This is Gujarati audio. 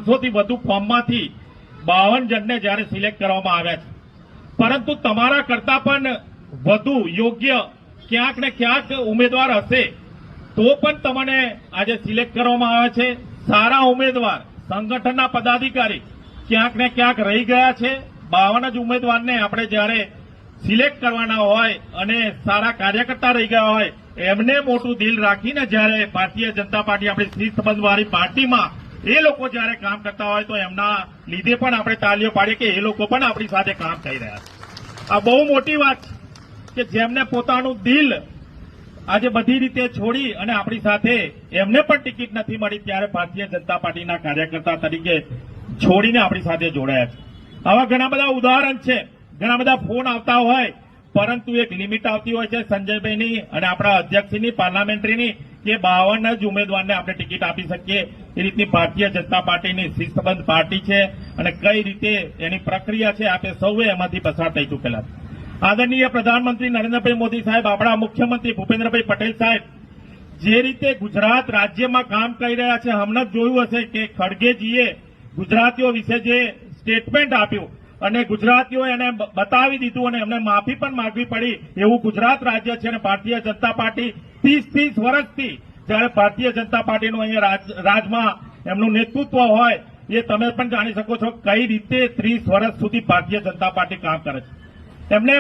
થી વધુ ફોર્મમાંથી 52 જણને જ્યારે સિલેક્ટ કરવામાં આવ્યા છે, પરંતુ તમારા કરતા પણ વધુ યોગ્ય ક્યાંક ને ક્યાંક ઉમેદવાર હશે તો પણ તમને આજે સિલેક્ટ કરવામાં આવે છે. સારા ઉમેદવાર, સંગઠનના પદાધિકારી ક્યાંક ને ક્યાંક રહી ગયા છે. 52 જ ઉમેદવારને આપણે જ્યારે સિલેક્ટ કરવાના હોય અને સારા કાર્યકર્તા રહી ગયા હોય, એમને મોટું દિલ રાખીને જ્યારે ભારતીય જનતા પાર્ટી આપણી શિસ્તબદ્ધવાળી પાર્ટીમાં એ લોકો જ્યારે કામ કરતા હોય તો એમના લીધે પણ આપણે તાલીઓ પાડીએ કે એ લોકો પણ આપણી સાથે કામ કરી રહ્યા છે. આ બહુ મોટી વાત છે કે જેમને પોતાનું દિલ આજે બધી રીતે છોડી અને આપણી સાથે એમને પણ ટિકિટ નથી મળી ત્યારે ભારતીય જનતા પાર્ટીના કાર્યકર્તા તરીકે છોડીને આપણી સાથે જોડાયા છે. આવા ઘણા બધા ઉદાહરણ છે. ઘણા બધા ફોન આવતા હોય, પરંતુ એક લિમિટ આવતી હોય છે સંજયભાઈની અને આપણા અધ્યક્ષની પાર્લામેન્ટરીની કે 52 જ ઉમેદવારને આપણે ટિકિટ આપી શકીએ. એ રીતની ભારતીય જનતા પાર્ટીની શિસ્તબદ્ધ પાર્ટી છે અને કઈ રીતે એની પ્રક્રિયા છે આપણે સૌએ એમાંથી પસાર થઈ ચૂકેલા છે. આદરણીય પ્રધાનમંત્રી નરેન્દ્રભાઈ મોદી સાહેબ, આપણા મુખ્યમંત્રી ભૂપેન્દ્રભાઈ પટેલ સાહેબ જે રીતે ગુજરાત રાજ્યમાં કામ કરી રહ્યા છે, હમણાં જ જોયું હશે કે ખડગેજીએ ગુજરાતીઓ વિશે જે સ્ટેટમેન્ટ આપ્યું અને ગુજરાતીઓ એને બતાવી દીધું અને એમને માફી પણ માંગવી પડી. એવું ગુજરાત રાજ્ય છે અને ભારતીય જનતા પાર્ટી 30 વર્ષથી જ્યારે ભારતીય જનતા પાર્ટીનું અહીંયા રાજમાં એમનું નેતૃત્વ હોય એ તમે પણ જાણી શકો છો કઈ રીતે 30 વર્ષ સુધી ભારતીય જનતા પાર્ટી કામ કરે છે. એમને